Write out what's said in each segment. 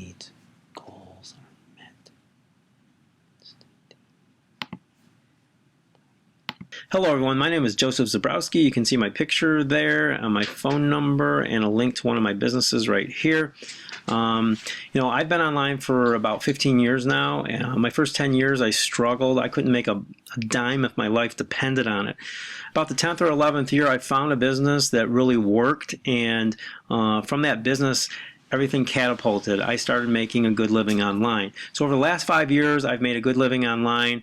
needs, goals are met. Hello everyone, my name is Joseph Zabrowski. You can see my picture there, my phone number, and a link to one of my businesses right here. I've been online for about 15 years now. My first 10 years I struggled. I couldn't make a dime if my life depended on it. About the 10th or 11th year I found a business that really worked, and from that business everything catapulted. I started making a good living online. So over the last 5 years I've made a good living online.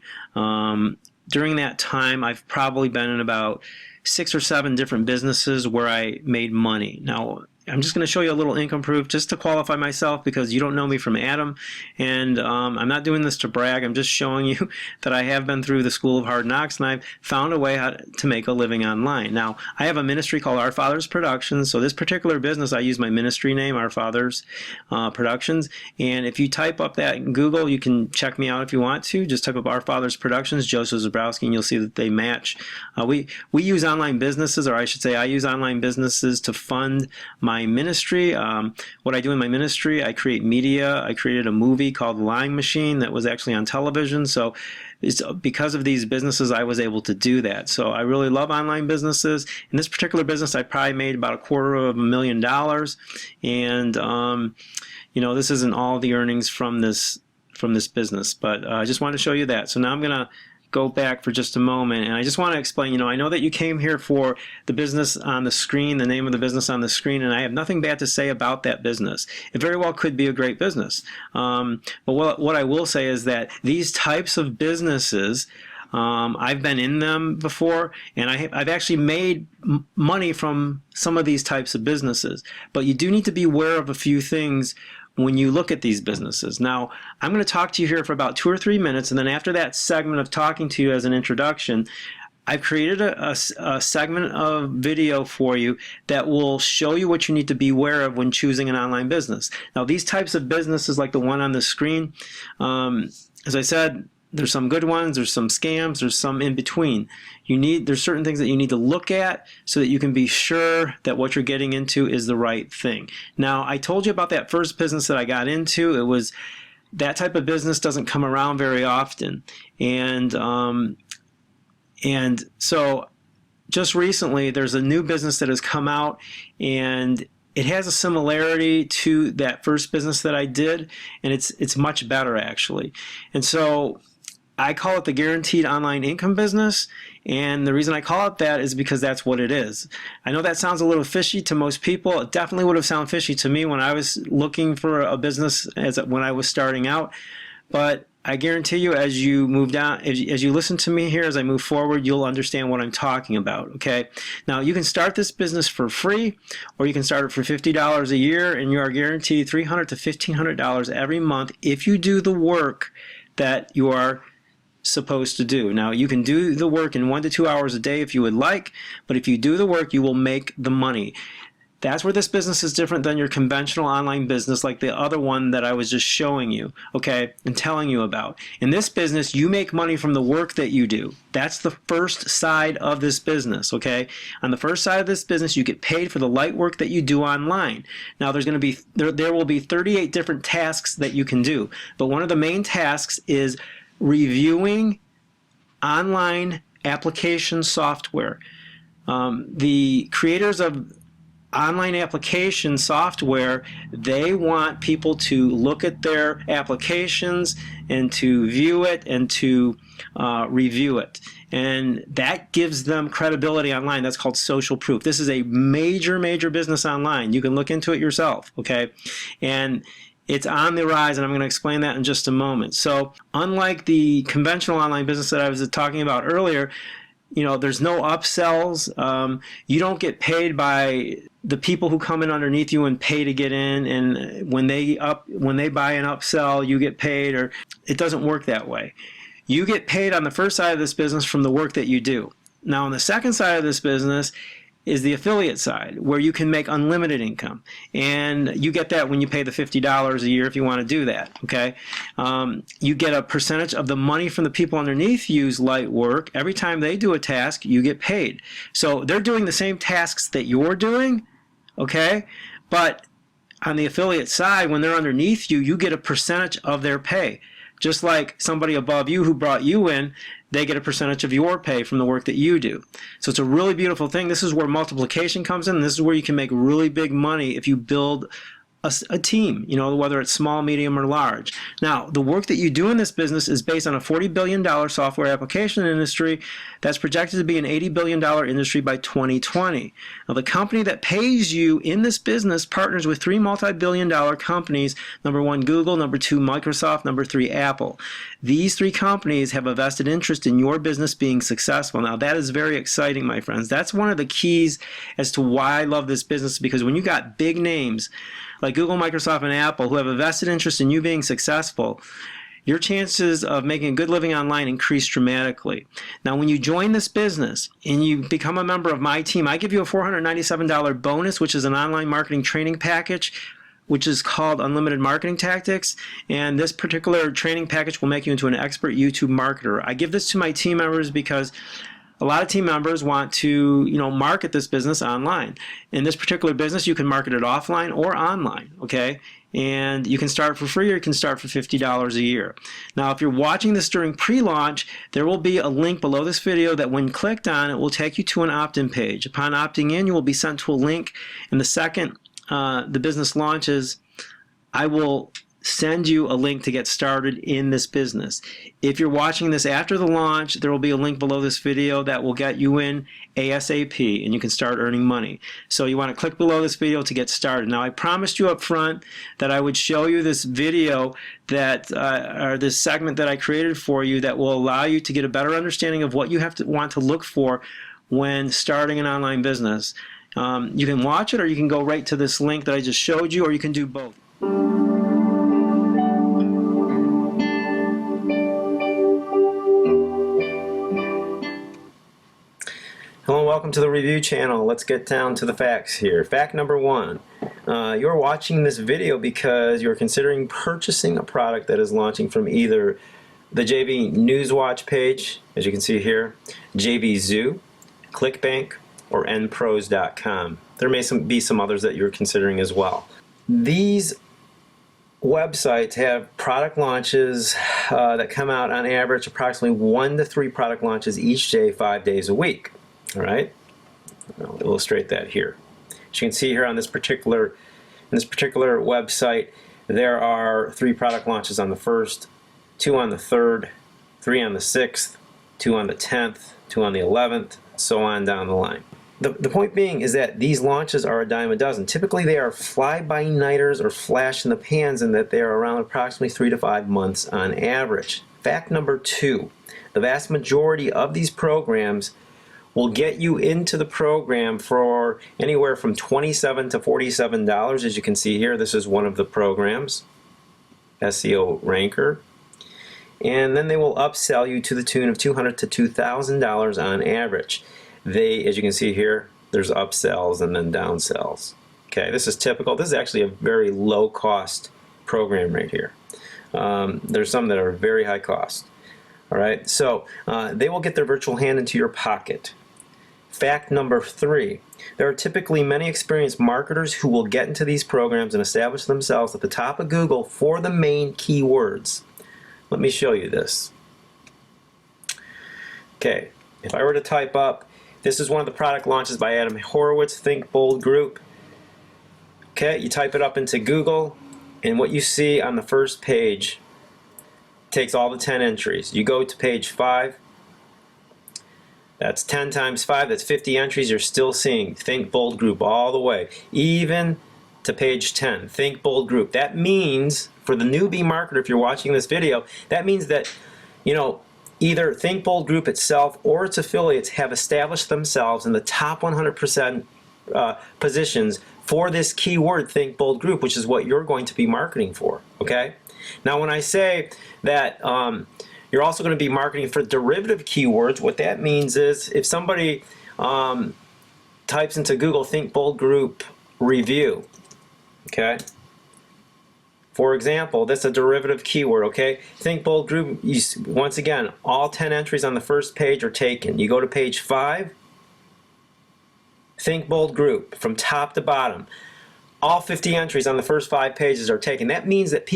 During that time I've probably been in about 6 or 7 different businesses where I made money. Now I'm just going to show you a little income proof just to qualify myself, because you don't know me from Adam, and I'm not doing this to brag. I'm just showing you that I have been through the school of hard knocks, and I've found a way to make a living online. Now, I have a ministry called Our Father's Productions, so this particular business I use my ministry name, Our Father's Productions, and if you type up that in Google, you can check me out if you want to. Just type up Our Father's Productions, Joseph Zabrowski, and you'll see that they match. We use online businesses, or I should say I use online businesses to fund my ministry. What I do in my ministry, I create media. I created a movie called Lying Machine that was actually on television. So it's because of these businesses I was able to do that. So I really love online businesses. In this particular business I probably made about $250,000, and this isn't all the earnings from this business, but I just wanted to show you that. So now I'm gonna go back for just a moment, and I just want to explain, I know that you came here for the business on the screen, the name of the business on the screen, and I have nothing bad to say about that business. It very well could be a great business. But what I will say is that these types of businesses, I've been in them before, and I've actually made money from some of these types of businesses. But you do need to be aware of a few things when you look at these businesses. Now, I'm going to talk to you here for about 2 or 3 minutes, and then after that segment of talking to you as an introduction, I've created a segment of video for you that will show you what you need to be aware of when choosing an online business. Now, these types of businesses, like the one on the screen, as I said, there's some good ones, there's some scams, there's some in between. There's certain things that you need to look at so that you can be sure that what you're getting into is the right thing. Now, I told you about that first business that I got into. It was that type of business doesn't come around very often, and so just recently there's a new business that has come out, and it has a similarity to that first business that I did, and it's much better actually. And so I call it the guaranteed online income business, and the reason I call it that is because that's what it is. I know that sounds a little fishy to most people. It definitely would have sounded fishy to me when I was looking for a business when I was starting out, but I guarantee you, as you move down, as you listen to me here, as I move forward, you'll understand what I'm talking about, okay? Now, you can start this business for free, or you can start it for $50 a year, and you are guaranteed $300 to $1,500 every month if you do the work that you are supposed to do. Now, you can do the work in 1 to 2 hours a day if you would like, but if you do the work, you will make the money. That's where this business is different than your conventional online business like the other one that I was just showing you, okay, and telling you about. In this business, you make money from the work that you do. That's the first side of this business, okay? On the first side of this business, you get paid for the light work that you do online. Now, there will be 38 different tasks that you can do, but one of the main tasks is reviewing online application software. The creators of online application software, they want people to look at their applications and to view it and to review it. And that gives them credibility online. That's called social proof. This is a major, major business online. You can look into it yourself, okay? And it's on the rise, and I'm going to explain that in just a moment. So unlike the conventional online business that I was talking about earlier, there's no upsells. You don't get paid by the people who come in underneath you and pay to get in, and when they buy an upsell, you get paid, or it doesn't work that way. You get paid on the first side of this business from the work that you do. Now, on the second side of this business is the affiliate side, where you can make unlimited income, and you get that when you pay the $50 a year if you want to do that, okay? You get a percentage of the money from the people underneath you's light work. Every time they do a task, you get paid. So they're doing the same tasks that you're doing, okay? But On the affiliate side, when they're underneath you, you get a percentage of their pay. Just like somebody above you who brought you in, they get a percentage of your pay from the work that you do. So it's a really beautiful thing. This is where multiplication comes in. This is where you can make really big money if you build a team, you know, whether it's small, medium, or large. Now, the work that you do in this business is based on a $40 billion software application industry that's projected to be an $80 billion industry by 2020. Now, the company that pays you in this business partners with 3 multi-billion-dollar companies, number 1, Google, number 2, Microsoft, number 3, Apple. These 3 companies have a vested interest in your business being successful. Now, that is very exciting, my friends. That's one of the keys as to why I love this business, because when you got big names like Google, Microsoft, and Apple who have a vested interest in you being successful, your chances of making a good living online increase dramatically. Now, when you join this business and you become a member of my team, I give you a $497 bonus, which is an online marketing training package, which is called Unlimited Marketing Tactics. And this particular training package will make you into an expert YouTube marketer. I give this to my team members because a lot of team members want to, market this business online. In this particular business, you can market it offline or online, okay? And you can start for free or you can start for $50 a year. Now, if you're watching this during pre-launch, there will be a link below this video that when clicked on, it will take you to an opt-in page. Upon opting in, you will be sent to a link, and the second the business launches, I will send you a link to get started in this business. If you're watching this after the launch, there will be a link below this video that will get you in ASAP and you can start earning money. So you want to click below this video to get started. Now, I promised you up front that I would show you this video that or this segment that I created for you that will allow you to get a better understanding of what you want to look for when starting an online business. You can watch it, or you can go right to this link that I just showed you, or you can do both. Hello and welcome to the review channel. Let's get down to the facts here. Fact number 1. You're watching this video because you're considering purchasing a product that is launching from either the JV Newswatch page, as you can see here, JV Zoo, ClickBank, or NPros.com. There may be some others that you're considering as well. These websites have product launches that come out on average approximately 1 to 3 product launches each day, 5 days a week. All right, I'll illustrate that here. As you can see here on this particular website, there are 3 product launches on the 1st, 2 on the 3rd, 3 on the 6th, 2 on the 10th, 2 on the 11th, so on down the line. The point being is that these launches are a dime a dozen. Typically they are fly-by-nighters or flash in the pans, and that they are around approximately 3 to 5 months on average. Fact number 2, the vast majority of these programs will get you into the program for anywhere from $27 to $47. As you can see here, this is one of the programs, SEO Ranker. And then they will upsell you to the tune of $200 to $2,000 on average. As you can see here, there's upsells and then downsells. Okay, this is typical. This is actually a very low cost program right here. There's some that are very high cost. All right, so they will get their virtual hand into your pocket. Fact number 3, there are typically many experienced marketers who will get into these programs and establish themselves at the top of Google for the main keywords. Let me show you this. Okay, if I were to type up, this is one of the product launches by Adam Horowitz, Think Bold Group. Okay, you type it up into Google, and what you see on the first page takes all the 10 entries. You go to page 5. That's 10 times 5, that's 50 entries. You're still seeing Think Bold Group all the way, even to page 10, Think Bold Group. That means, for the newbie marketer, if you're watching this video, that means that, either Think Bold Group itself or its affiliates have established themselves in the top 100% positions for this keyword, Think Bold Group, which is what you're going to be marketing for, okay? Now, when I say that you're also going to be marketing for derivative keywords, what that means is if somebody types into Google Think Bold Group review, okay? For example, that's a derivative keyword, okay? Think Bold Group, once again, all 10 entries on the first page are taken. You go to page 5, Think Bold Group, from top to bottom. all 50 entries on the first 5 pages are taken. That means that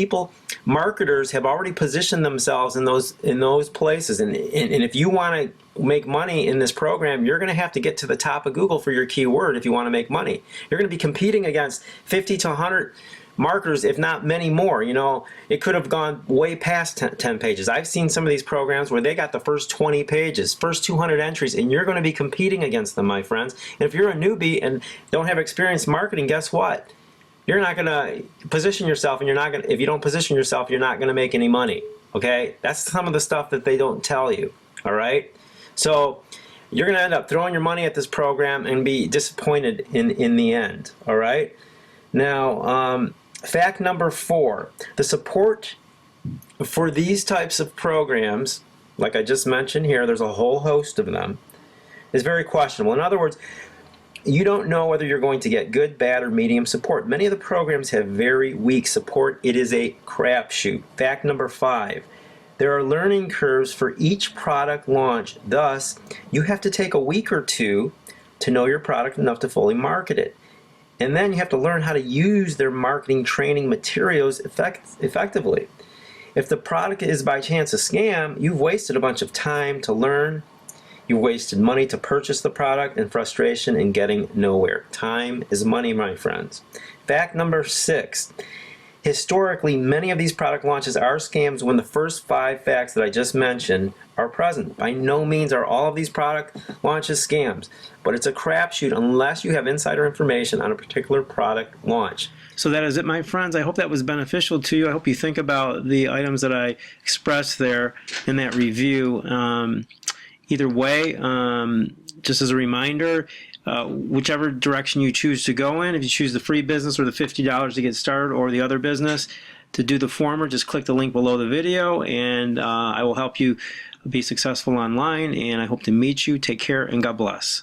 marketers have already positioned themselves in those places. And if you want to make money in this program, you're going to have to get to the top of Google for your keyword if you want to make money. You're going to be competing against 50 to 100 marketers, if not many more. You know, it could have gone way past 10 pages. I've seen some of these programs where they got the first 20 pages, first 200 entries, and you're going to be competing against them, my friends. And if you're a newbie and don't have experience marketing, guess what? You're not going to position yourself, and if you don't position yourself, you're not going to make any money. Okay? That's some of the stuff that they don't tell you. All right? So you're going to end up throwing your money at this program and be disappointed in the end. All right? Now, fact number 4, the support for these types of programs, like I just mentioned here, there's a whole host of them, is very questionable. In other words, you don't know whether you're going to get good, bad, or medium support. Many of the programs have very weak support. It is a crapshoot. Fact number 5, there are learning curves for each product launch. Thus, you have to take a week or 2 to know your product enough to fully market it. And then you have to learn how to use their marketing training materials effectively. If the product is by chance a scam, you've wasted a bunch of time to learn. You've wasted money to purchase the product and frustration in getting nowhere. Time is money, my friends. Fact number 6. Historically, many of these product launches are scams when the first 5 facts that I just mentioned are present. By no means are all of these product launches scams, but it's a crapshoot unless you have insider information on a particular product launch. So that is it, my friends. I hope that was beneficial to you. I hope you think about the items that I expressed there in that review. Either way, just as a reminder, whichever direction you choose to go in, if you choose the free business or the $50 to get started, or the other business, to do the former, just click the link below the video, and I will help you be successful online, and I hope to meet you. Take care, and God bless.